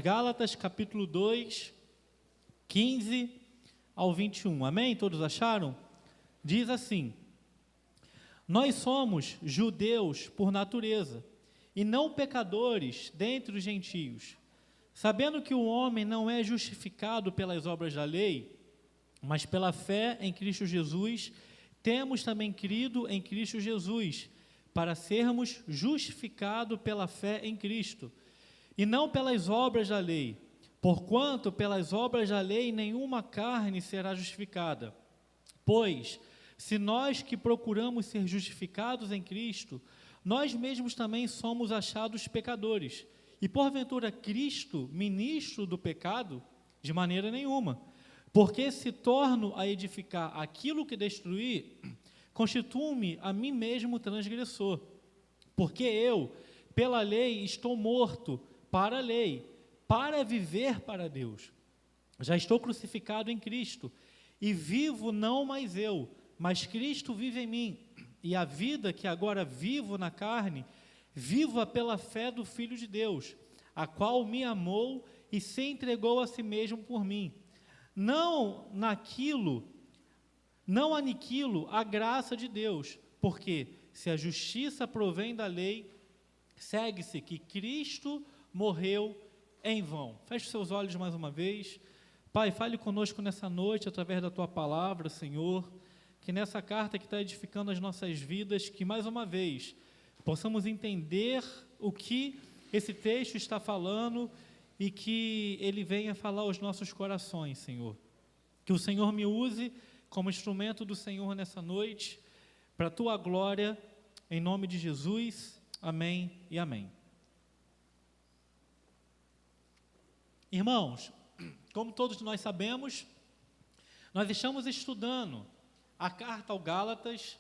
Gálatas, capítulo 2, 15 ao 21. Amém? Todos acharam? Diz assim: nós somos judeus por natureza, e não pecadores dentre os gentios, sabendo que o homem não é justificado pelas obras da lei, mas pela fé em Cristo Jesus. Temos também crido em Cristo Jesus, para sermos justificados pela fé em Cristo, e não pelas obras da lei, porquanto pelas obras da lei nenhuma carne será justificada. Pois, se nós que procuramos ser justificados em Cristo, nós mesmos também somos achados pecadores, e porventura Cristo, ministro do pecado? De maneira nenhuma, porque se torno a edificar aquilo que destruí, constituo-me a mim mesmo transgressor, porque eu, pela lei, estou morto para a lei, para viver para Deus. Já estou crucificado em Cristo, e vivo não mais eu, mas Cristo vive em mim, e a vida que agora vivo na carne, vivo-a pela fé do Filho de Deus, a qual me amou e se entregou a si mesmo por mim. Não aniquilo a graça de Deus, porque se a justiça provém da lei, segue-se que Cristo morreu em vão. Feche seus olhos mais uma vez. Pai, fale conosco nessa noite, através da Tua palavra, Senhor, que nessa carta que está edificando as nossas vidas, que mais uma vez possamos entender o que esse texto está falando e que ele venha falar aos nossos corações, Senhor. Que o Senhor me use como instrumento do Senhor nessa noite, para a Tua glória, em nome de Jesus. Amém e amém. Irmãos, como todos nós sabemos, nós estamos estudando a carta aos Gálatas.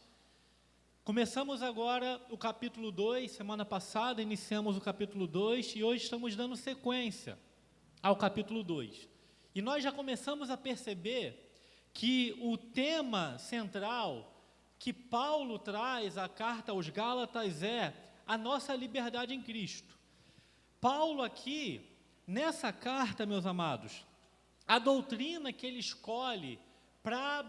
Começamos agora o capítulo 2, semana passada iniciamos o capítulo 2 e hoje estamos dando sequência ao capítulo 2. E nós já começamos a perceber que o tema central que Paulo traz à carta aos Gálatas é a nossa liberdade em Cristo. Paulo aqui, nessa carta, meus amados, a doutrina que ele escolhe para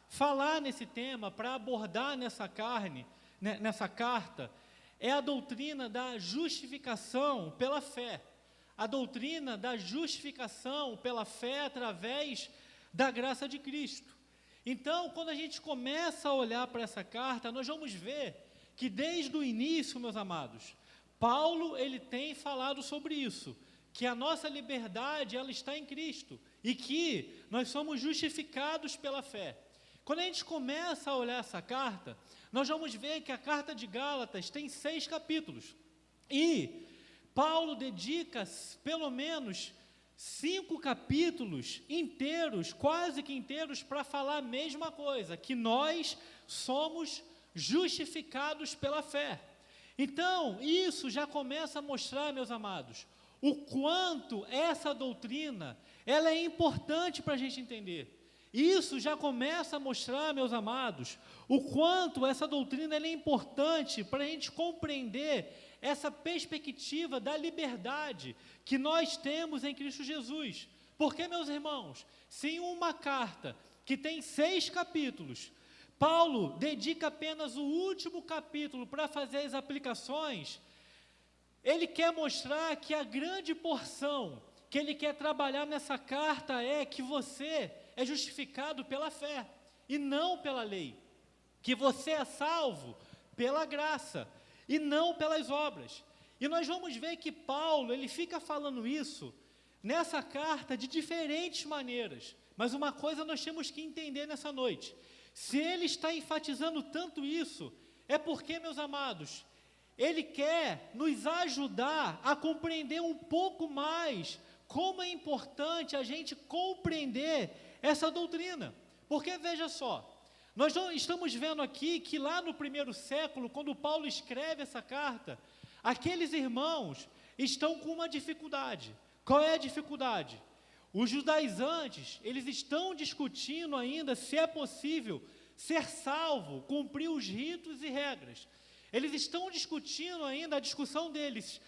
falar nesse tema, para abordar nessa carta, é a doutrina da justificação pela fé. A doutrina da justificação pela fé através da graça de Cristo. Então, quando a gente começa a olhar para essa carta, nós vamos ver que desde o início, meus amados, Paulo, ele tem falado sobre isso, que a nossa liberdade, ela está em Cristo, e que nós somos justificados pela fé. Quando a gente começa a olhar essa carta, nós vamos ver que a carta de Gálatas tem 6 capítulos, e Paulo dedica pelo menos 5 capítulos inteiros, quase que inteiros, para falar a mesma coisa, que nós somos justificados pela fé. Então, isso já começa a mostrar, meus amados, o quanto essa doutrina, ela é importante para a gente entender. Isso já começa a mostrar, meus amados, o quanto essa doutrina ela é importante para a gente compreender essa perspectiva da liberdade que nós temos em Cristo Jesus. Porque, meus irmãos, se em uma carta que tem 6 capítulos, Paulo dedica apenas o último capítulo para fazer as aplicações, ele quer mostrar que a grande porção que ele quer trabalhar nessa carta é que você é justificado pela fé e não pela lei, que você é salvo pela graça e não pelas obras. E nós vamos ver que Paulo, ele fica falando isso nessa carta de diferentes maneiras, mas uma coisa nós temos que entender nessa noite: se ele está enfatizando tanto isso, é porque, meus amados, ele quer nos ajudar a compreender um pouco mais como é importante a gente compreender essa doutrina. Porque, veja só, nós estamos vendo aqui que lá no primeiro século, quando Paulo escreve essa carta, aqueles irmãos estão com uma dificuldade. Qual é a dificuldade? Os judaizantes, eles estão discutindo ainda se é possível ser salvo, cumprir os ritos e regras. Eles estão discutindo ainda, a discussão deles,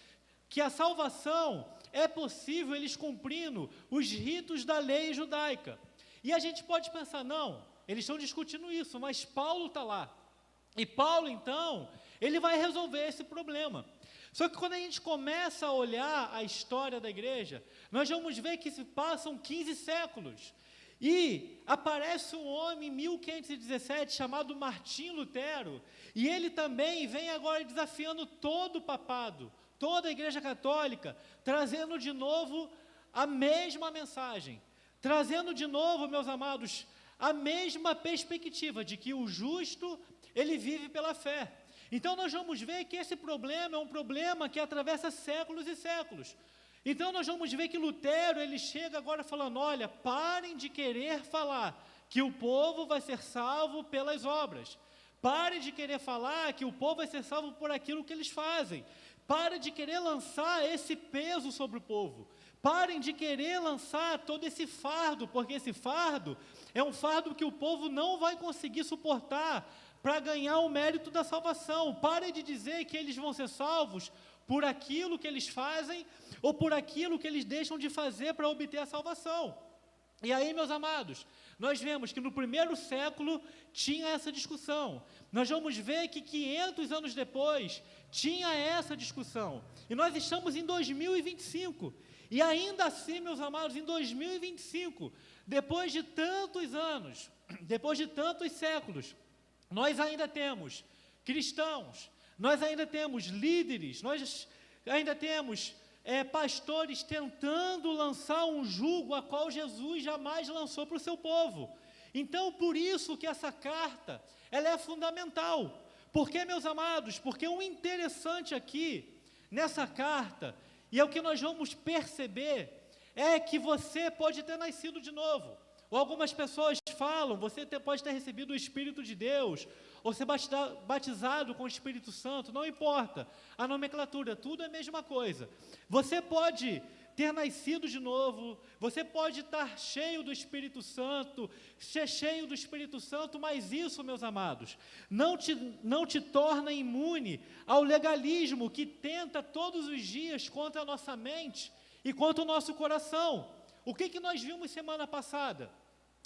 que a salvação é possível eles cumprindo os ritos da lei judaica. E a gente pode pensar, não, eles estão discutindo isso, mas Paulo está lá. E Paulo, então, ele vai resolver esse problema. Só que quando a gente começa a olhar a história da igreja, nós vamos ver que se passam 15 séculos. E aparece um homem em 1517 chamado Martim Lutero, e ele também vem agora desafiando todo o papado, toda a igreja católica, trazendo de novo a mesma mensagem, trazendo de novo, meus amados, a mesma perspectiva de que o justo, ele vive pela fé. Então nós vamos ver que esse problema é um problema que atravessa séculos e séculos. Então nós vamos ver que Lutero, ele chega agora falando, olha, parem de querer falar que o povo vai ser salvo pelas obras. Parem de querer falar que o povo vai ser salvo por aquilo que eles fazem. Parem de querer lançar esse peso sobre o povo. Parem de querer lançar todo esse fardo, porque esse fardo é um fardo que o povo não vai conseguir suportar para ganhar o mérito da salvação. Parem de dizer que eles vão ser salvos por aquilo que eles fazem ou por aquilo que eles deixam de fazer para obter a salvação. E aí, meus amados, nós vemos que no primeiro século tinha essa discussão. Nós vamos ver que 500 anos depois tinha essa discussão. E nós estamos em 2025. E ainda assim, meus amados, em 2025, depois de tantos anos, depois de tantos séculos, nós ainda temos cristãos, nós ainda temos líderes, nós ainda temos pastores tentando lançar um jugo a qual Jesus jamais lançou para o seu povo. Então, por isso que essa carta, ela é fundamental. Por que, meus amados? Porque o interessante aqui, nessa carta, e é o que nós vamos perceber, é que você pode ter nascido de novo. Ou algumas pessoas falam, você pode ter recebido o Espírito de Deus, ou ser batizado com o Espírito Santo, não importa, a nomenclatura, tudo é a mesma coisa. Você pode ter nascido de novo, você pode estar cheio do Espírito Santo, ser cheio do Espírito Santo, mas isso, meus amados, não te torna imune ao legalismo que tenta todos os dias contra a nossa mente e contra o nosso coração. O que nós vimos semana passada?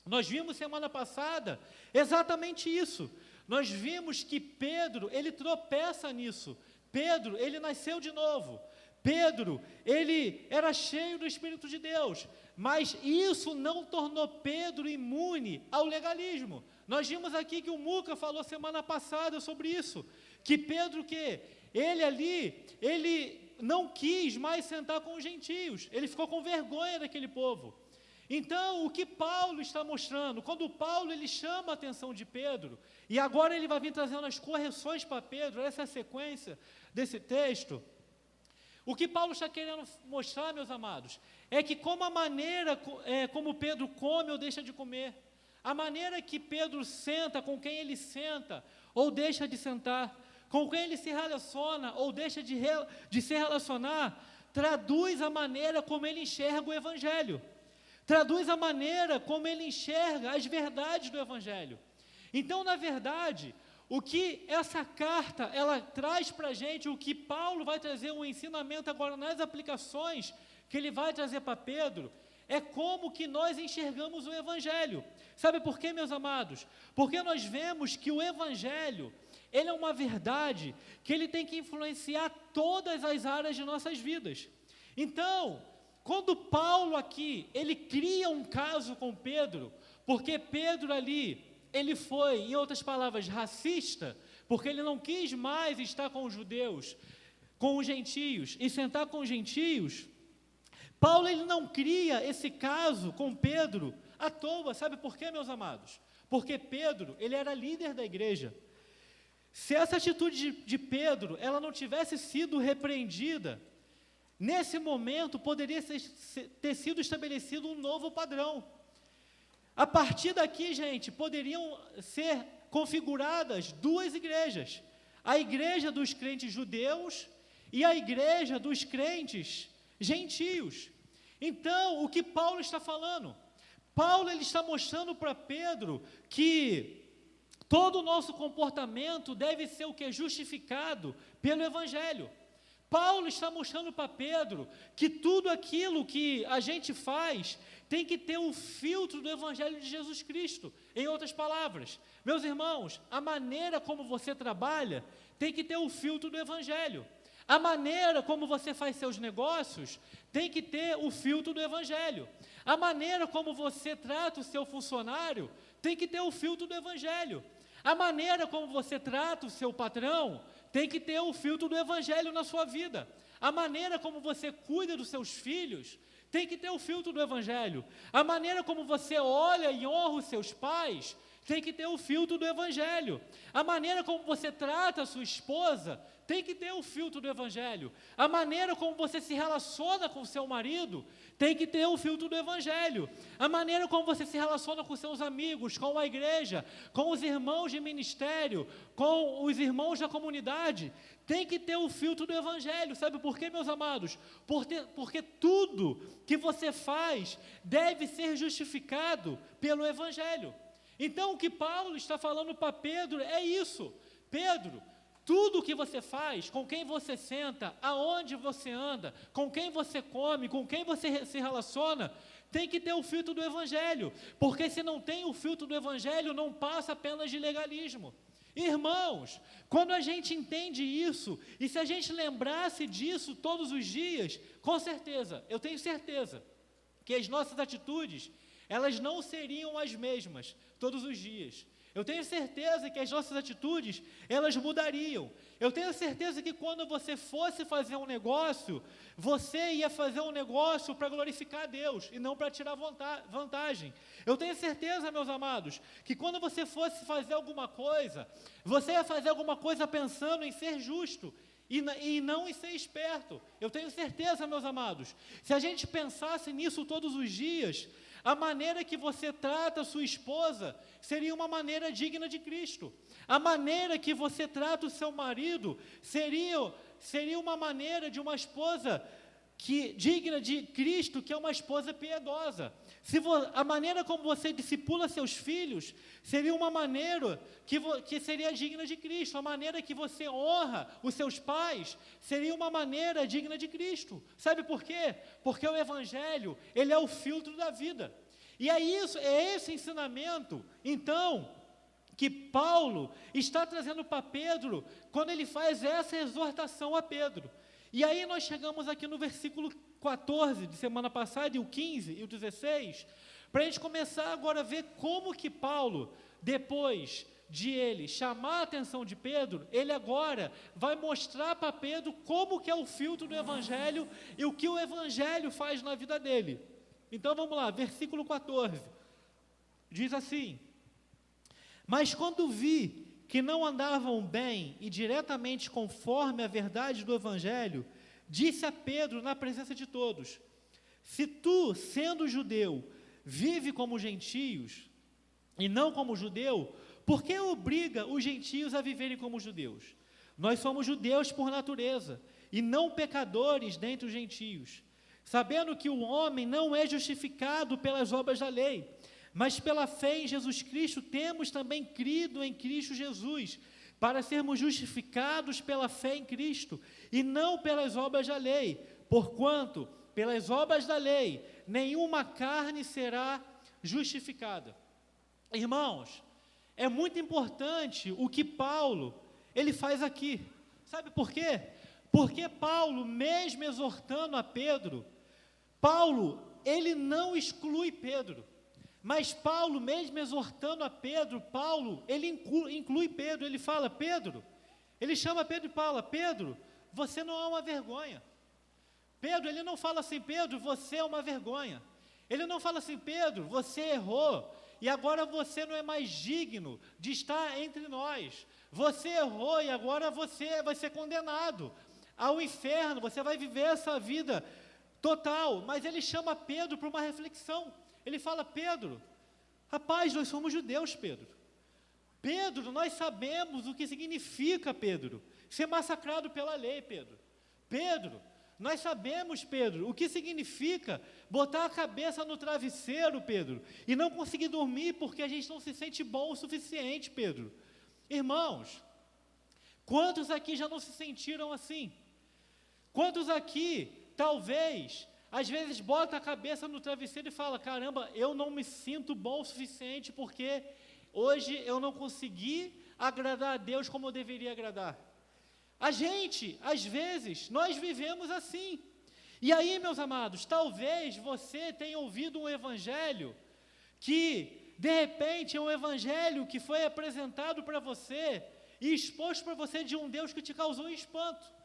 Nós vimos semana passada exatamente isso. Nós vimos que Pedro, ele tropeça nisso. Pedro, ele nasceu de novo. Pedro, ele era cheio do Espírito de Deus, mas isso não tornou Pedro imune ao legalismo. Nós vimos aqui que o Muca falou semana passada sobre isso, que Pedro, ele não quis mais sentar com os gentios, ele ficou com vergonha daquele povo. Então, o que Paulo está mostrando, quando Paulo ele chama a atenção de Pedro, e agora ele vai vir trazendo as correções para Pedro, essa é a sequência desse texto. O que Paulo está querendo mostrar, meus amados, é que como a maneira como Pedro come ou deixa de comer, a maneira que Pedro senta, com quem ele senta ou deixa de sentar, com quem ele se relaciona ou deixa de se relacionar, traduz a maneira como ele enxerga o Evangelho. Traduz a maneira como ele enxerga as verdades do Evangelho. Então, na verdade, o que essa carta, ela traz para a gente, o que Paulo vai trazer um ensinamento agora nas aplicações, que ele vai trazer para Pedro, é como que nós enxergamos o Evangelho. Sabe por quê, meus amados? Porque nós vemos que o Evangelho, ele é uma verdade que ele tem que influenciar todas as áreas de nossas vidas. Então, quando Paulo aqui, ele cria um caso com Pedro, porque Pedro ali, ele foi, em outras palavras, racista, porque ele não quis mais estar com os judeus, com os gentios, e sentar com os gentios. Paulo, ele não cria esse caso com Pedro à toa, sabe por quê, meus amados? Porque Pedro, ele era líder da igreja. Se essa atitude de Pedro, ela não tivesse sido repreendida, nesse momento, poderia ter sido estabelecido um novo padrão. A partir daqui, gente, poderiam ser configuradas duas igrejas. A igreja dos crentes judeus e a igreja dos crentes gentios. Então, o que Paulo está falando? Paulo, ele está mostrando para Pedro que todo o nosso comportamento deve ser o que? Justificado pelo Evangelho. Paulo está mostrando para Pedro que tudo aquilo que a gente faz tem que ter o filtro do Evangelho de Jesus Cristo. Em outras palavras, meus irmãos, a maneira como você trabalha tem que ter o filtro do Evangelho. A maneira como você faz seus negócios tem que ter o filtro do Evangelho. A maneira como você trata o seu funcionário tem que ter o filtro do Evangelho. A maneira como você trata o seu patrão tem que ter o filtro do Evangelho na sua vida. A maneira como você cuida dos seus filhos tem que ter o filtro do Evangelho. A maneira como você olha e honra os seus pais tem que ter o filtro do Evangelho. A maneira como você trata a sua esposa tem que ter o filtro do Evangelho. A maneira como você se relaciona com o seu marido tem que ter o filtro do Evangelho. A maneira como você se relaciona com seus amigos, com a igreja, com os irmãos de ministério, com os irmãos da comunidade, tem que ter o filtro do Evangelho. Sabe por quê, meus amados? Porque tudo que você faz deve ser justificado pelo Evangelho. Então, o que Paulo está falando para Pedro é isso. Pedro, tudo o que você faz, com quem você senta, aonde você anda, com quem você come, com quem você se relaciona, tem que ter o filtro do Evangelho. Porque se não tem o filtro do Evangelho, não passa apenas de legalismo. Irmãos, quando a gente entende isso, e se a gente lembrasse disso todos os dias, com certeza, eu tenho certeza, que as nossas atitudes, elas não seriam as mesmas todos os dias. Eu tenho certeza que as nossas atitudes, elas mudariam. Eu tenho certeza que quando você fosse fazer um negócio, você ia fazer um negócio para glorificar a Deus e não para tirar vantagem. Eu tenho certeza, meus amados, que quando você fosse fazer alguma coisa, você ia fazer alguma coisa pensando em ser justo e não em ser esperto. Eu tenho certeza, meus amados, se a gente pensasse nisso todos os dias, a maneira que você trata a sua esposa seria uma maneira digna de Cristo. A maneira que você trata o seu marido seria uma maneira de uma esposa digna de Cristo, que é uma esposa piedosa. A maneira como você discipula seus filhos seria uma maneira que seria digna de Cristo. A maneira que você honra os seus pais seria uma maneira digna de Cristo. Sabe por quê? Porque o Evangelho, ele é o filtro da vida. E é esse ensinamento, então, que Paulo está trazendo para Pedro, quando ele faz essa exortação a Pedro. E aí nós chegamos aqui no versículo 14 de semana passada, e o 15 e o 16, para a gente começar agora a ver como que Paulo, depois de ele chamar a atenção de Pedro, ele agora vai mostrar para Pedro como que é o filtro do Evangelho e o que o Evangelho faz na vida dele. Então vamos lá, versículo 14, diz assim: mas quando vi que não andavam bem e diretamente conforme a verdade do Evangelho, disse a Pedro na presença de todos: se tu, sendo judeu, vive como gentios e não como judeu, por que obriga os gentios a viverem como judeus? Nós somos judeus por natureza e não pecadores dentre os gentios, sabendo que o homem não é justificado pelas obras da lei, mas pela fé em Jesus Cristo temos também crido em Cristo Jesus, para sermos justificados pela fé em Cristo, e não pelas obras da lei, porquanto, pelas obras da lei, nenhuma carne será justificada. Irmãos, é muito importante o que Paulo, ele faz aqui. Sabe por quê? Porque Paulo, mesmo exortando a Pedro, Paulo, ele não exclui Pedro. Mas Paulo, mesmo exortando a Pedro, Paulo, ele inclui Pedro, ele fala: Pedro, ele chama Pedro e fala: Pedro, você não é uma vergonha. Pedro, ele não fala assim: Pedro, você é uma vergonha. Ele não fala assim: Pedro, você errou, e agora você não é mais digno de estar entre nós. Você errou e agora você vai ser condenado ao inferno, você vai viver essa vida total. Mas ele chama Pedro para uma reflexão. Ele fala: Pedro, rapaz, nós somos judeus, Pedro. Pedro, nós sabemos o que significa, Pedro, ser massacrado pela lei, Pedro. Pedro, nós sabemos, Pedro, o que significa botar a cabeça no travesseiro, Pedro, e não conseguir dormir porque a gente não se sente bom o suficiente, Pedro. Irmãos, quantos aqui já não se sentiram assim? Quantos aqui, talvez, às vezes bota a cabeça no travesseiro e fala, caramba, eu não me sinto bom o suficiente porque hoje eu não consegui agradar a Deus como eu deveria agradar. A gente, às vezes, nós vivemos assim. E aí, meus amados, talvez você tenha ouvido um evangelho que, de repente, é um evangelho que foi apresentado para você e exposto para você de um Deus que te causou espanto.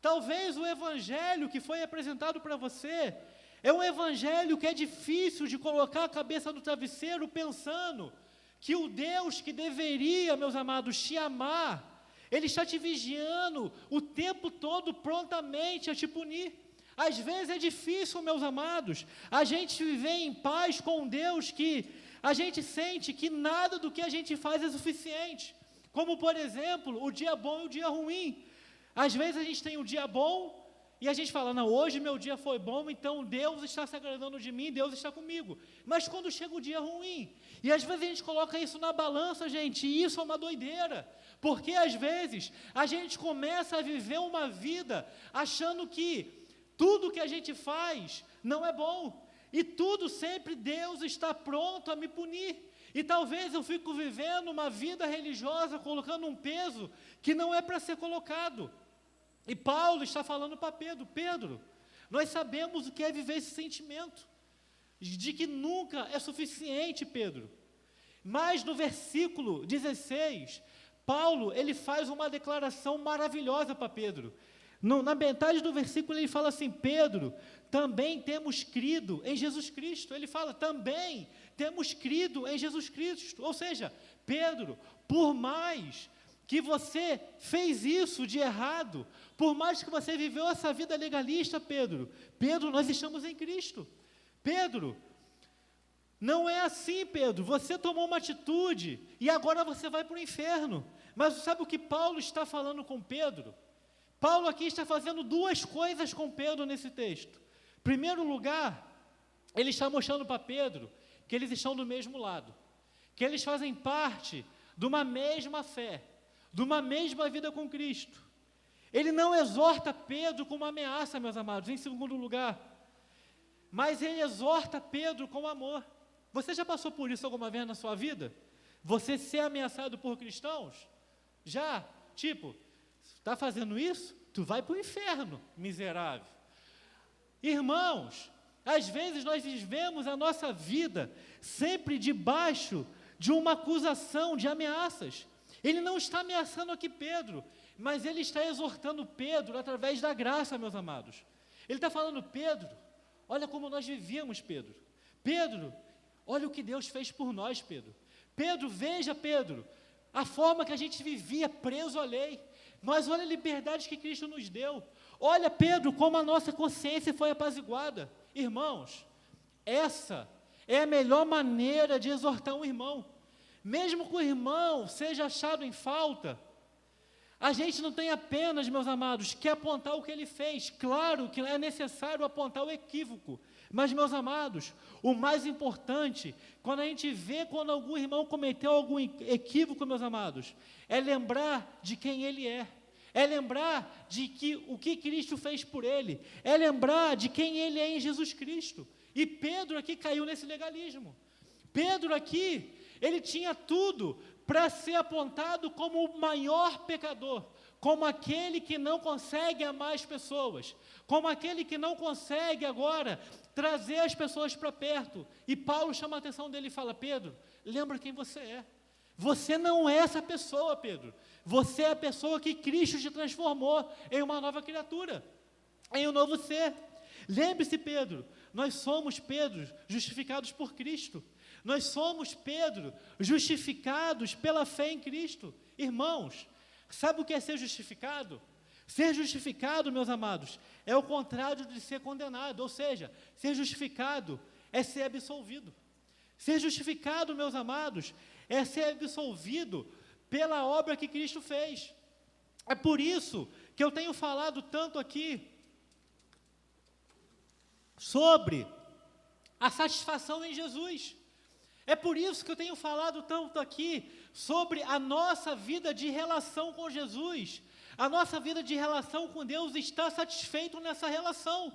Talvez o evangelho que foi apresentado para você é um evangelho que é difícil de colocar a cabeça no travesseiro pensando que o Deus que deveria, meus amados, te amar, Ele está te vigiando o tempo todo prontamente a te punir. Às vezes é difícil, meus amados, a gente viver em paz com um Deus que a gente sente que nada do que a gente faz é suficiente. Como, por exemplo, o dia bom e o dia ruim. Às vezes a gente tem um dia bom e a gente fala, não, hoje meu dia foi bom, então Deus está se agradando de mim, Deus está comigo. Mas quando chega o dia ruim, e às vezes a gente coloca isso na balança, gente, e isso é uma doideira. Porque às vezes a gente começa a viver uma vida achando que tudo que a gente faz não é bom. E tudo sempre Deus está pronto a me punir. E talvez eu fico vivendo uma vida religiosa, colocando um peso que não é para ser colocado. E Paulo está falando para Pedro, Pedro, nós sabemos o que é viver esse sentimento, de que nunca é suficiente, Pedro. Mas no versículo 16, Paulo, ele faz uma declaração maravilhosa para Pedro. Na metade do versículo ele fala assim, Pedro, também temos crido em Jesus Cristo. Ele fala, também temos crido em Jesus Cristo. Ou seja, Pedro, por mais que você fez isso de errado, por mais que você viveu essa vida legalista, Pedro, nós estamos em Cristo. Pedro, não é assim, Pedro, você tomou uma atitude e agora você vai para o inferno. Mas sabe o que Paulo está falando com Pedro? Paulo aqui está fazendo duas coisas com Pedro nesse texto. Em primeiro lugar, ele está mostrando para Pedro que eles estão do mesmo lado, que eles fazem parte de uma mesma fé, de uma mesma vida com Cristo. Ele não exorta Pedro com uma ameaça, meus amados, em segundo lugar, mas ele exorta Pedro com amor. Você já passou por isso alguma vez na sua vida? Você ser ameaçado por cristãos? Já? Tipo, está fazendo isso? Tu vai para o inferno, miserável. Irmãos, às vezes nós vivemos a nossa vida sempre debaixo de uma acusação, de ameaças. Ele não está ameaçando aqui Pedro, mas ele está exortando Pedro através da graça, meus amados. Ele está falando, Pedro, olha como nós vivíamos, Pedro. Pedro, olha o que Deus fez por nós, Pedro. Pedro, veja, Pedro, a forma que a gente vivia preso à lei. Mas olha a liberdade que Cristo nos deu. Olha, Pedro, como a nossa consciência foi apaziguada. Irmãos, essa é a melhor maneira de exortar um irmão. Mesmo que o irmão seja achado em falta, a gente não tem apenas, meus amados, que apontar o que ele fez. Claro que é necessário apontar o equívoco. Mas, meus amados, o mais importante, quando a gente vê quando algum irmão cometeu algum equívoco, meus amados, é lembrar de quem ele é lembrar de que o que Cristo fez por ele, é lembrar de quem ele é em Jesus Cristo. E Pedro aqui caiu nesse legalismo. Pedro aqui, ele tinha tudo para ser apontado como o maior pecador, como aquele que não consegue amar as pessoas, como aquele que não consegue agora trazer as pessoas para perto. E Paulo chama a atenção dele e fala, Pedro, lembra quem você é. Você não é essa pessoa, Pedro. Você é a pessoa que Cristo te transformou em uma nova criatura, em um novo ser. Lembre-se, Pedro, nós somos, Pedro, justificados por Cristo. Nós somos, Pedro, justificados pela fé em Cristo. Irmãos, sabe o que é ser justificado? Ser justificado, meus amados, é o contrário de ser condenado. Ou seja, ser justificado é ser absolvido. Ser justificado, meus amados, é ser absolvido pela obra que Cristo fez. É por isso que eu tenho falado tanto aqui sobre a satisfação em Jesus. É por isso que eu tenho falado tanto aqui sobre a nossa vida de relação com Jesus. A nossa vida de relação com Deus está satisfeito nessa relação.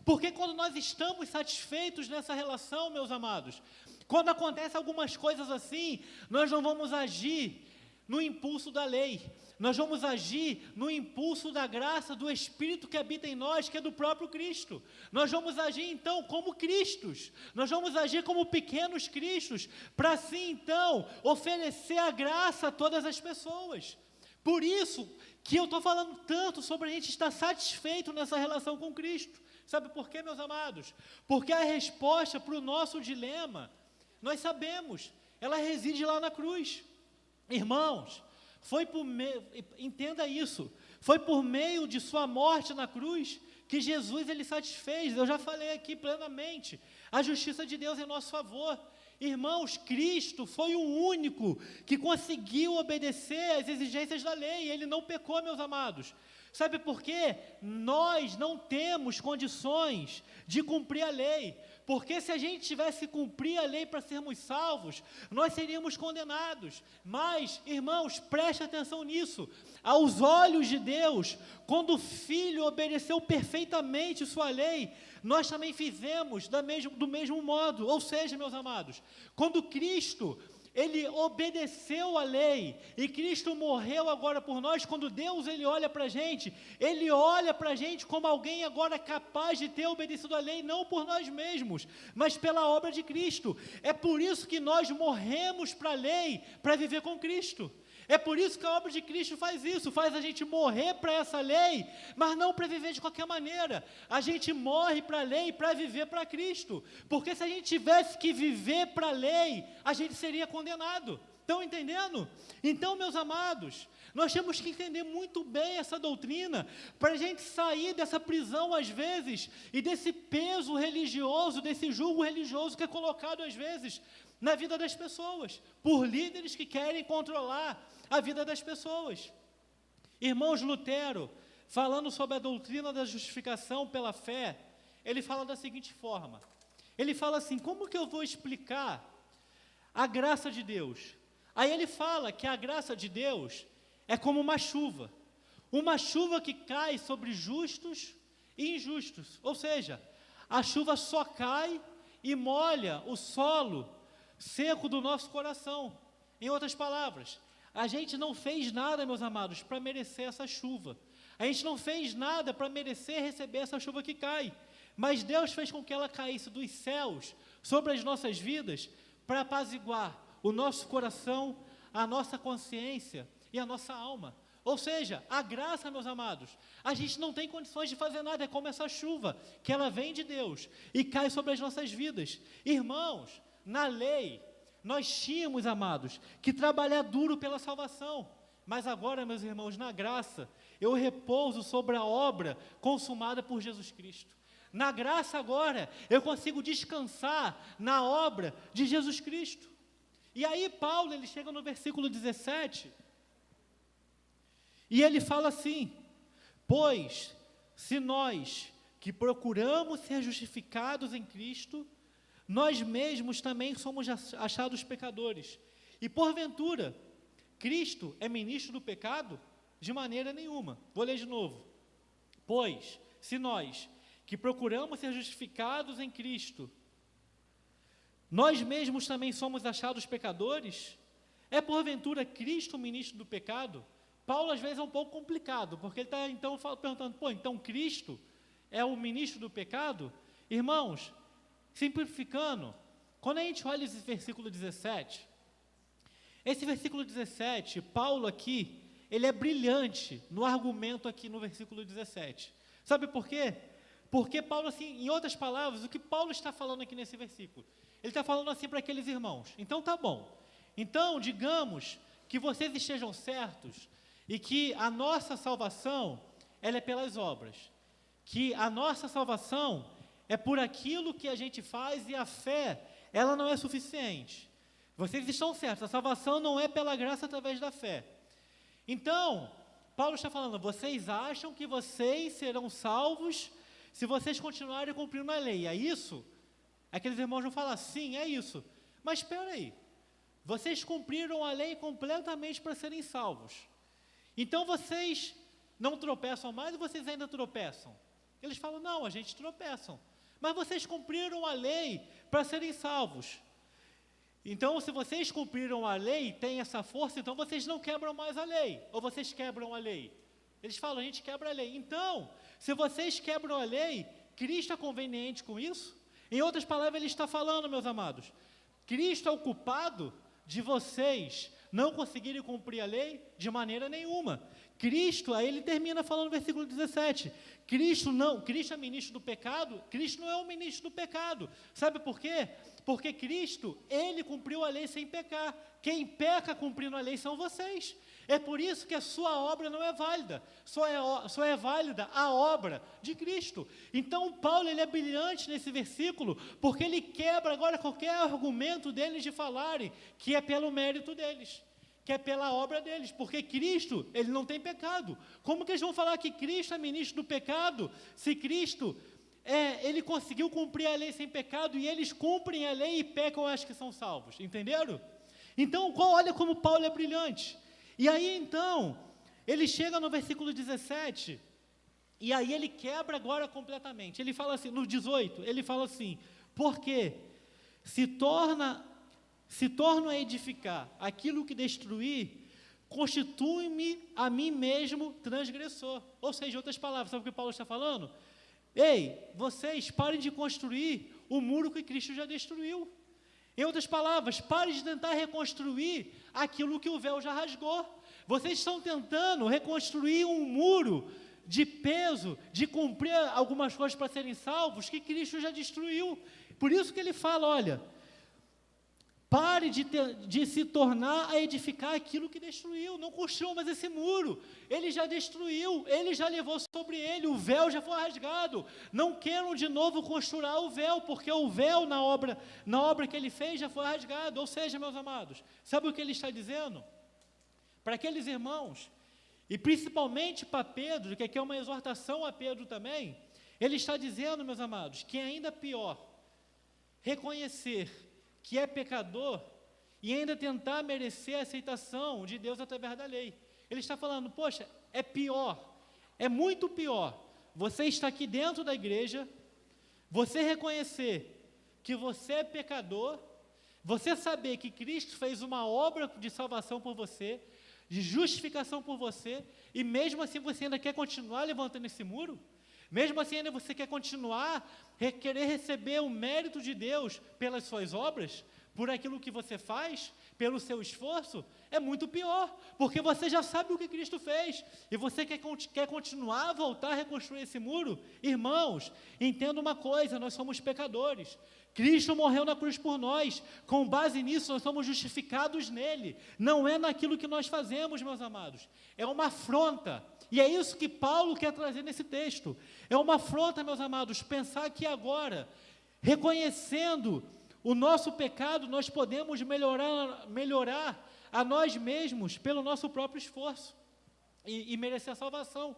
Porque quando nós estamos satisfeitos nessa relação, meus amados, quando acontecem algumas coisas assim, nós não vamos agir no impulso da lei, nós vamos agir no impulso da graça do Espírito que habita em nós, que é do próprio Cristo. Nós vamos agir então como Cristos, nós vamos agir como pequenos Cristos, para assim então oferecer a graça a todas as pessoas. Por isso que eu estou falando tanto sobre a gente estar satisfeito nessa relação com Cristo. Sabe por quê, meus amados? Porque a resposta para o nosso dilema, nós sabemos, ela reside lá na cruz. Irmãos, entenda isso, foi por meio de sua morte na cruz que Jesus ele satisfez, eu já falei aqui plenamente, a justiça de Deus em nosso favor. Irmãos, Cristo foi o único que conseguiu obedecer às exigências da lei, ele não pecou, meus amados. Sabe por quê? Nós não temos condições de cumprir a lei, porque se a gente tivesse que cumprir a lei para sermos salvos, nós seríamos condenados. Mas, irmãos, preste atenção nisso, aos olhos de Deus, quando o Filho obedeceu perfeitamente sua lei, nós também fizemos do mesmo modo. Ou seja, meus amados, quando Cristo ele obedeceu a lei, e Cristo morreu agora por nós, quando Deus ele olha para a gente como alguém agora capaz de ter obedecido a lei, não por nós mesmos, mas pela obra de Cristo. É por isso que nós morremos para a lei, para viver com Cristo. É por isso que a obra de Cristo faz isso, faz a gente morrer para essa lei, mas não para viver de qualquer maneira. A gente morre para a lei para viver para Cristo, porque se a gente tivesse que viver para a lei, a gente seria condenado. Estão entendendo? Então, meus amados, nós temos que entender muito bem essa doutrina, para a gente sair dessa prisão às vezes, e desse peso religioso, desse jugo religioso que é colocado às vezes na vida das pessoas, por líderes que querem controlar a vida das pessoas. Irmãos, Lutero, falando sobre a doutrina da justificação pela fé, ele fala da seguinte forma, ele fala assim, como que eu vou explicar a graça de Deus? Aí ele fala que a graça de Deus é como uma chuva que cai sobre justos e injustos, ou seja, a chuva só cai e molha o solo seco do nosso coração. Em outras palavras, a gente não fez nada, meus amados, para merecer essa chuva. A gente não fez nada para merecer receber essa chuva que cai. Mas Deus fez com que ela caísse dos céus sobre as nossas vidas para apaziguar o nosso coração, a nossa consciência e a nossa alma. Ou seja, a graça, meus amados, a gente não tem condições de fazer nada, é como essa chuva, que ela vem de Deus e cai sobre as nossas vidas. Irmãos, na lei, nós tínhamos, amados, que trabalhar duro pela salvação, mas agora, meus irmãos, na graça, eu repouso sobre a obra consumada por Jesus Cristo. Na graça agora, eu consigo descansar na obra de Jesus Cristo. E aí Paulo, ele chega no versículo 17, e ele fala assim, pois, se nós que procuramos ser justificados em Cristo, nós mesmos também somos achados pecadores. E porventura, Cristo é ministro do pecado? De maneira nenhuma. Vou ler de novo. Pois, se nós, que procuramos ser justificados em Cristo, nós mesmos também somos achados pecadores, é porventura Cristo o ministro do pecado? Paulo às vezes é um pouco complicado, porque ele está então perguntando, então Cristo é o ministro do pecado? Irmãos, simplificando, quando a gente olha esse versículo 17, Paulo aqui, ele é brilhante no argumento aqui no versículo 17. Sabe por quê? Porque Paulo, assim, em outras palavras, o que Paulo está falando aqui nesse versículo? Ele está falando assim para aqueles irmãos, então tá bom, então digamos que vocês estejam certos e que a nossa salvação, ela é pelas obras, que a nossa salvação é por aquilo que a gente faz e a fé, ela não é suficiente. Vocês estão certos, a salvação não é pela graça através da fé. Então, Paulo está falando, vocês acham que vocês serão salvos se vocês continuarem cumprindo a lei, é isso? Aqueles irmãos vão falar, sim, é isso. Mas espera aí, vocês cumpriram a lei completamente para serem salvos. Então vocês não tropeçam mais e vocês ainda tropeçam? Eles falam, não, a gente tropeçam. Mas vocês cumpriram a lei para serem salvos. Então, se vocês cumpriram a lei, tem essa força, então vocês não quebram mais a lei. Ou vocês quebram a lei? Eles falam, a gente quebra a lei. Então, se vocês quebram a lei, Cristo é conveniente com isso? Em outras palavras, ele está falando, meus amados, Cristo é o culpado de vocês não conseguirem cumprir a lei de maneira nenhuma. Cristo, aí ele termina falando no versículo 17, Cristo é ministro do pecado, Cristo não é o ministro do pecado. Sabe por quê? Porque Cristo, ele cumpriu a lei sem pecar. Quem peca cumprindo a lei são vocês. É por isso que a sua obra não é válida, só é válida a obra de Cristo. Então Paulo, ele é brilhante nesse versículo, porque ele quebra agora qualquer argumento deles de falarem que é pelo mérito deles, que é pela obra deles, porque Cristo, ele não tem pecado. Como que eles vão falar que Cristo é ministro do pecado, se Cristo, ele conseguiu cumprir a lei sem pecado, e eles cumprem a lei e pecam, acho que são salvos, entenderam? Então, olha como Paulo é brilhante. E aí, então, ele chega no versículo 17, e aí ele quebra agora completamente. Ele fala assim, no 18, ele fala assim, porque se torno a edificar aquilo que destruí, constitui-me a mim mesmo transgressor. Ou seja, em outras palavras, sabe o que Paulo está falando? Ei, vocês parem de construir o muro que Cristo já destruiu. Em outras palavras, pare de tentar reconstruir aquilo que o véu já rasgou. Vocês estão tentando reconstruir um muro de peso, de cumprir algumas coisas para serem salvos, que Cristo já destruiu. Por isso que ele fala, olha, pare de se tornar a edificar aquilo que destruiu, não construam mais esse muro, ele já destruiu, ele já levou sobre ele, o véu já foi rasgado, não queiram de novo construir o véu, porque o véu na obra que ele fez já foi rasgado. Ou seja, meus amados, sabe o que ele está dizendo? Para aqueles irmãos, e principalmente para Pedro, que aqui é uma exortação a Pedro também, ele está dizendo, meus amados, que é ainda pior reconhecer que é pecador e ainda tentar merecer a aceitação de Deus através da lei. Ele está falando, poxa, é pior, é muito pior você estar aqui dentro da igreja, você reconhecer que você é pecador, você saber que Cristo fez uma obra de salvação por você, de justificação por você, e mesmo assim você ainda quer continuar levantando esse muro? Mesmo assim ainda você quer continuar, querer receber o mérito de Deus pelas suas obras, por aquilo que você faz, pelo seu esforço? É muito pior, porque você já sabe o que Cristo fez, e você quer continuar a voltar a reconstruir esse muro? Irmãos, entenda uma coisa, nós somos pecadores, Cristo morreu na cruz por nós, com base nisso nós somos justificados nele, não é naquilo que nós fazemos, meus amados, é uma afronta, e é isso que Paulo quer trazer nesse texto, é uma afronta, meus amados, pensar que agora, reconhecendo o nosso pecado, nós podemos melhorar a nós mesmos pelo nosso próprio esforço, e merecer a salvação.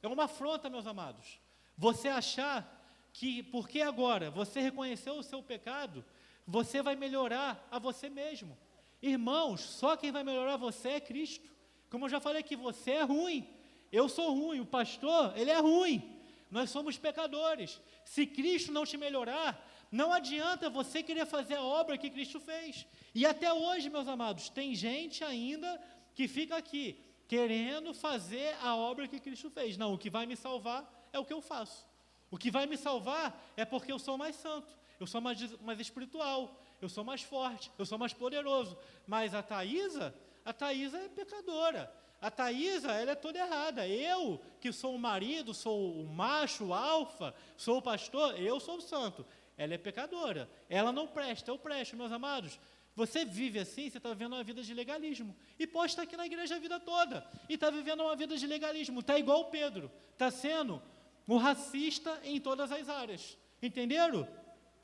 É uma afronta, meus amados, você achar que porque agora você reconheceu o seu pecado, você vai melhorar a você mesmo. Irmãos, só quem vai melhorar você é Cristo. Como eu já falei aqui, você é ruim, eu sou ruim, o pastor, ele é ruim, nós somos pecadores. Se Cristo não te melhorar, não adianta você querer fazer a obra que Cristo fez. E até hoje, meus amados, tem gente ainda que fica aqui, querendo fazer a obra que Cristo fez. Não, o que vai me salvar é o que eu faço. O que vai me salvar é porque eu sou mais santo, eu sou mais espiritual, eu sou mais forte, eu sou mais poderoso. Mas a Thaísa é pecadora. A Thaísa, ela é toda errada. Eu, que sou o marido, sou o macho, o alfa, sou o pastor, eu sou o santo. Ela é pecadora. Ela não presta, eu presto, meus amados. Você vive assim, você está vivendo uma vida de legalismo. E pode estar aqui na igreja a vida toda. E está vivendo uma vida de legalismo. Está igual o Pedro. Está sendo um racista em todas as áreas. Entenderam?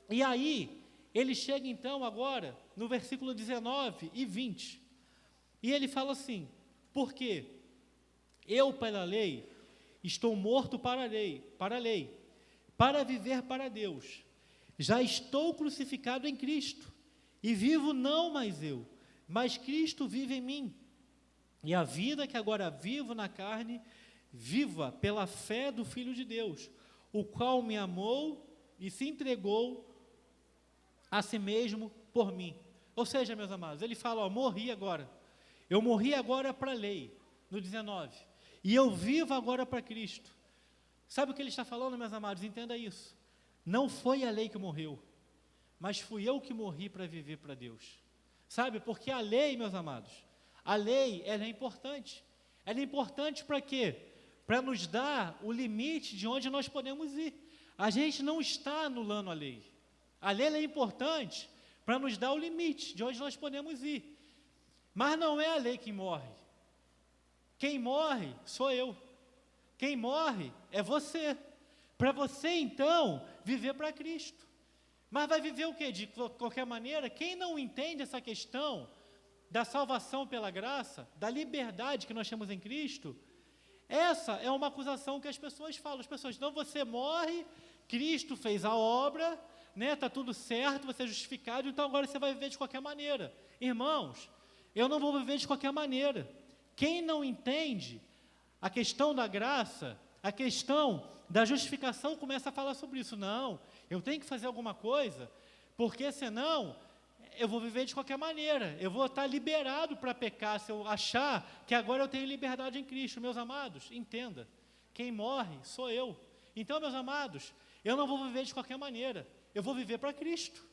E aí, ele chega então agora, no versículo 19 e 20. E ele fala assim, porque eu pela lei, estou morto para a lei, para viver para Deus. Já estou crucificado em Cristo, e vivo não mais eu, mas Cristo vive em mim. E a vida que agora vivo na carne, viva pela fé do Filho de Deus, o qual me amou e se entregou a si mesmo por mim. Ou seja, meus amados, ele fala, morri agora. Eu morri agora para a lei, no 19. E eu vivo agora para Cristo. Sabe o que ele está falando, meus amados? Entenda isso. Não foi a lei que morreu, mas fui eu que morri para viver para Deus. Sabe, porque a lei, meus amados, a lei, ela é importante. Ela é importante para quê? Para nos dar o limite de onde nós podemos ir. A gente não está anulando a lei. A lei é importante para nos dar o limite de onde nós podemos ir. Mas não é a lei que morre. Quem morre sou eu. Quem morre é você. Para você, então, viver para Cristo. Mas vai viver o quê? De qualquer maneira, quem não entende essa questão da salvação pela graça, da liberdade que nós temos em Cristo, essa é uma acusação que as pessoas falam. As pessoas, não, você morre, Cristo fez a obra, né, está tudo certo, você é justificado, então agora você vai viver de qualquer maneira. Irmãos, eu não vou viver de qualquer maneira. Quem não entende a questão da graça, a questão da justificação, começa a falar sobre isso. Não, eu tenho que fazer alguma coisa, porque senão eu vou viver de qualquer maneira, eu vou estar liberado para pecar, se eu achar que agora eu tenho liberdade em Cristo. Meus amados, entenda, quem morre sou eu. Então, meus amados, eu não vou viver de qualquer maneira, eu vou viver para Cristo.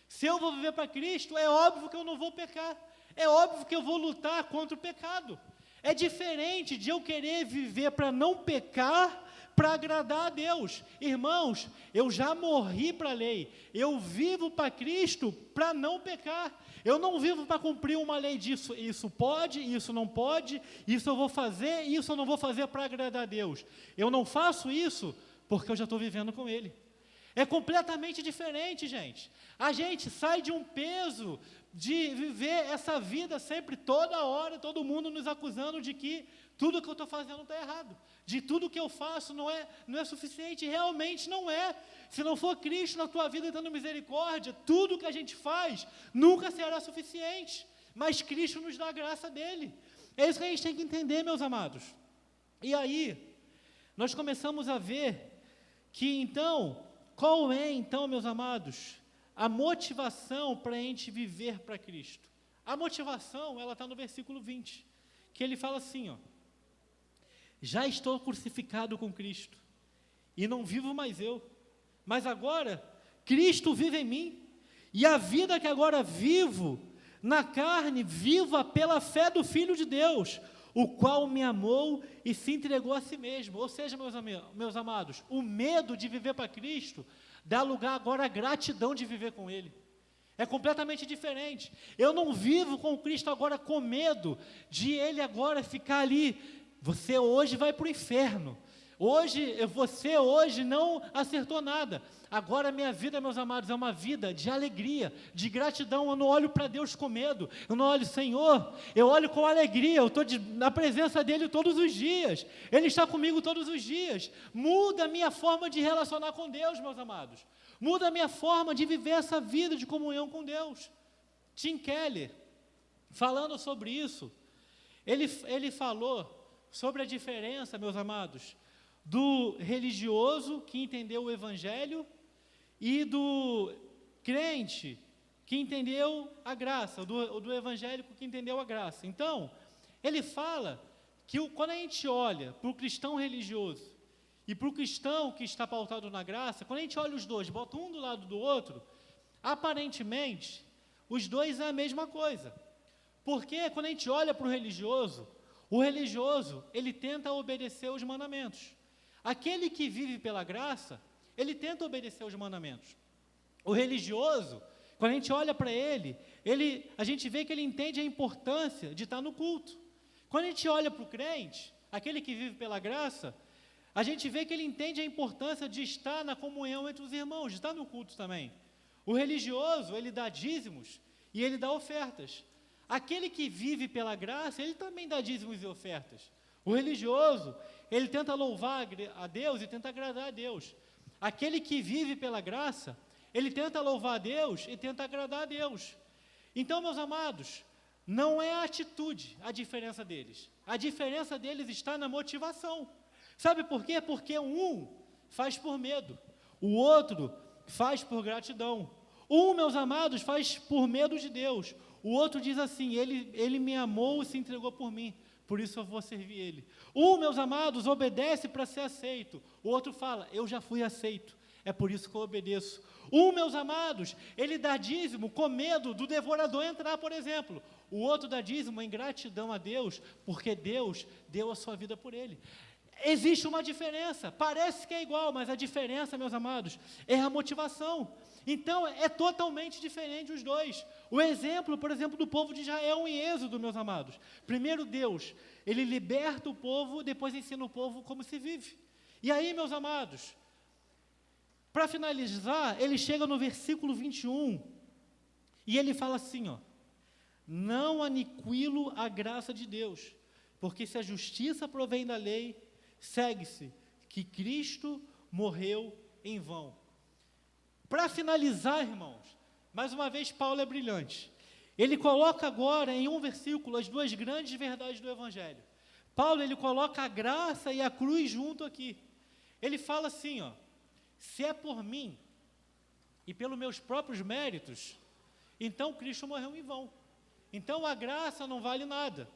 Se eu vou viver para Cristo, é óbvio que eu não vou pecar, é óbvio que eu vou lutar contra o pecado. É diferente de eu querer viver para não pecar, para agradar a Deus. Irmãos, eu já morri para a lei, eu vivo para Cristo para não pecar. Eu não vivo para cumprir uma lei disso, isso pode, isso não pode, isso eu vou fazer, isso eu não vou fazer para agradar a Deus. Eu não faço isso porque eu já estou vivendo com Ele. É completamente diferente, gente. A gente sai de um peso de viver essa vida sempre, toda hora, todo mundo nos acusando de que tudo que eu estou fazendo está errado, de tudo que eu faço não é suficiente, realmente não é. Se não for Cristo na tua vida dando misericórdia, tudo que a gente faz nunca será suficiente, mas Cristo nos dá a graça dele. É isso que a gente tem que entender, meus amados. E aí, nós começamos a ver que então, qual é então, meus amados, a motivação para a gente viver para Cristo? A motivação, ela está no versículo 20, que ele fala assim, já estou crucificado com Cristo, e não vivo mais eu, mas agora Cristo vive em mim, e a vida que agora vivo na carne, viva pela fé do Filho de Deus, o qual me amou e se entregou a si mesmo. Ou seja, meus amados, o medo de viver para Cristo dá lugar agora à gratidão de viver com Ele. É completamente diferente. Eu não vivo com Cristo agora com medo de Ele agora ficar ali. Você hoje vai para o inferno. Você hoje não acertou nada. Agora minha vida, meus amados, é uma vida de alegria, de gratidão. Eu não olho para Deus com medo. Eu não olho, Senhor, eu olho com alegria. Eu estou na presença dEle todos os dias. Ele está comigo todos os dias. Muda a minha forma de relacionar com Deus, meus amados. Muda a minha forma de viver essa vida de comunhão com Deus. Tim Keller, falando sobre isso, ele falou sobre a diferença, meus amados, do religioso que entendeu o Evangelho e do crente que entendeu a graça, do evangélico que entendeu a graça. Então, ele fala que quando a gente olha para o cristão religioso e para o cristão que está pautado na graça, quando a gente olha os dois, bota um do lado do outro, aparentemente, os dois é a mesma coisa. Porque quando a gente olha para o religioso, ele tenta obedecer os mandamentos. Aquele que vive pela graça, ele tenta obedecer os mandamentos. O religioso, quando a gente olha para ele, a gente vê que ele entende a importância de estar no culto. Quando a gente olha para o crente, aquele que vive pela graça, a gente vê que ele entende a importância de estar na comunhão entre os irmãos, de estar no culto também. O religioso, ele dá dízimos e ele dá ofertas. Aquele que vive pela graça, ele também dá dízimos e ofertas. O religioso, ele tenta louvar a Deus e tenta agradar a Deus. Aquele que vive pela graça, ele tenta louvar a Deus e tenta agradar a Deus. Então, meus amados, não é a atitude a diferença deles. A diferença deles está na motivação. Sabe por quê? Porque um faz por medo, o outro faz por gratidão. Um, meus amados, faz por medo de Deus. O outro diz assim, ele me amou e se entregou por mim, por isso eu vou servir ele. Um, meus amados, obedece para ser aceito. O outro fala, eu já fui aceito, é por isso que eu obedeço. Um, meus amados, ele dá dízimo com medo do devorador entrar, por exemplo. O outro dá dízimo em gratidão a Deus, porque Deus deu a sua vida por ele. Existe uma diferença, parece que é igual, mas a diferença, meus amados, é a motivação. Então, é totalmente diferente os dois. O exemplo, por exemplo, do povo de Israel em Êxodo, meus amados. Primeiro Deus, ele liberta o povo, depois ensina o povo como se vive. E aí, meus amados, para finalizar, ele chega no versículo 21, e ele fala assim, ó, não aniquilo a graça de Deus, porque se a justiça provém da lei, segue-se que Cristo morreu em vão. Para finalizar, irmãos, mais uma vez Paulo é brilhante. Ele coloca agora em um versículo as duas grandes verdades do Evangelho. Paulo, ele coloca a graça e a cruz junto aqui. Ele fala assim, ó, se é por mim e pelos meus próprios méritos, então Cristo morreu em vão. Então a graça não vale nada.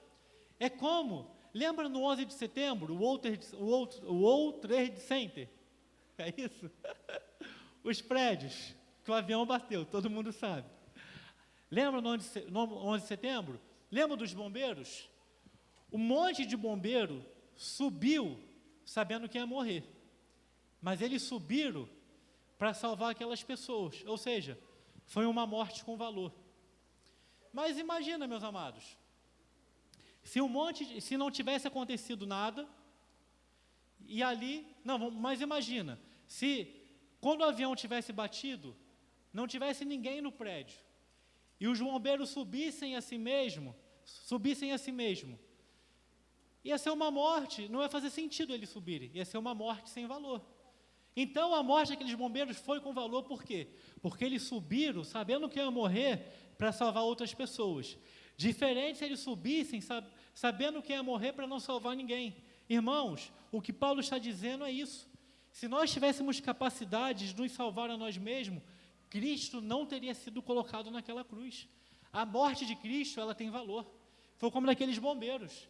É como, lembra no 11 de setembro, o World Trade Center? É isso? Os prédios que o avião bateu, todo mundo sabe. Lembra no 11 de setembro? Lembra dos bombeiros? Um monte de bombeiro subiu sabendo que ia morrer. Mas eles subiram para salvar aquelas pessoas. Ou seja, foi uma morte com valor. Mas imagina, meus amados, se não tivesse acontecido nada, e ali, mas imagina, se quando o avião tivesse batido, não tivesse ninguém no prédio, e os bombeiros subissem a si mesmo, ia ser uma morte, não ia fazer sentido eles subirem, ia ser uma morte sem valor. Então a morte daqueles bombeiros foi com valor, por quê? Porque eles subiram sabendo que iam morrer para salvar outras pessoas. Diferente se eles subissem sabendo que ia morrer para não salvar ninguém. Irmãos, o que Paulo está dizendo é isso. Se nós tivéssemos capacidade de nos salvar a nós mesmos, Cristo não teria sido colocado naquela cruz. A morte de Cristo, ela tem valor. Foi como naqueles bombeiros.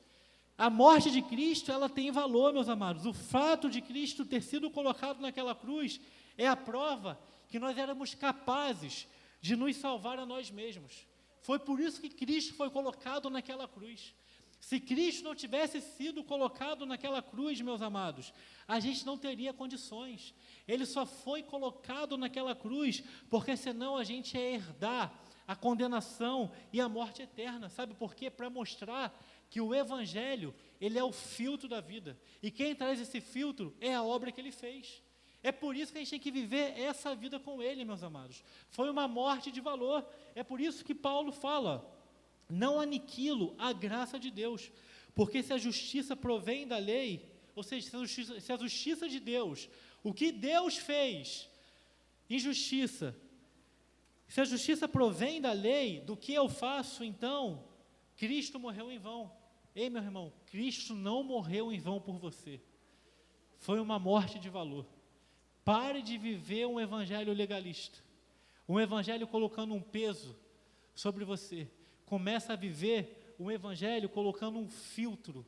A morte de Cristo, ela tem valor, meus amados. O fato de Cristo ter sido colocado naquela cruz é a prova que nós éramos capazes de nos salvar a nós mesmos. Foi por isso que Cristo foi colocado naquela cruz. Se Cristo não tivesse sido colocado naquela cruz, meus amados, a gente não teria condições. Ele só foi colocado naquela cruz porque senão a gente ia herdar a condenação e a morte eterna. Sabe por quê? Para mostrar que o Evangelho, ele é o filtro da vida. E quem traz esse filtro é a obra que ele fez. É por isso que a gente tem que viver essa vida com ele, meus amados. Foi uma morte de valor. É por isso que Paulo fala, não aniquilo a graça de Deus. Porque se a justiça provém da lei, ou seja, se a justiça de Deus, o que Deus fez, injustiça, se a justiça provém da lei, do que eu faço, então, Cristo morreu em vão. Ei, meu irmão, Cristo não morreu em vão por você. Foi uma morte de valor. Pare de viver um evangelho legalista. Um evangelho colocando um peso sobre você. Começa a viver um evangelho colocando um filtro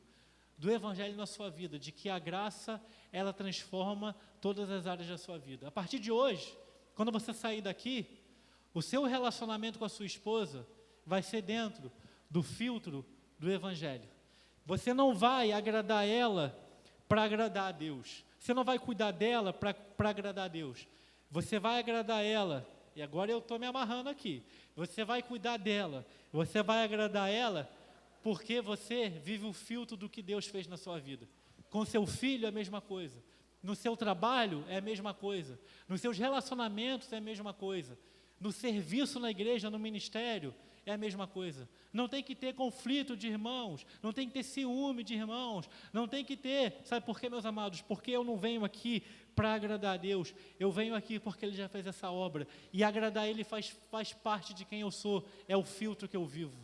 do evangelho na sua vida, de que a graça, ela transforma todas as áreas da sua vida. A partir de hoje, quando você sair daqui, o seu relacionamento com a sua esposa vai ser dentro do filtro do evangelho. Você não vai agradar ela para agradar a Deus. Você não vai cuidar dela para agradar a Deus. Você vai agradar ela, e agora eu estou me amarrando aqui. Você vai cuidar dela, você vai agradar ela, porque você vive o filtro do que Deus fez na sua vida. Com seu filho é a mesma coisa. No seu trabalho é a mesma coisa. Nos seus relacionamentos é a mesma coisa. No serviço na igreja, no ministério, é a mesma coisa. Não tem que ter conflito de irmãos, não tem que ter ciúme de irmãos, não tem que ter, sabe por quê, meus amados? Porque eu não venho aqui para agradar a Deus, eu venho aqui porque Ele já fez essa obra, e agradar Ele faz parte de quem eu sou, é o filtro que eu vivo.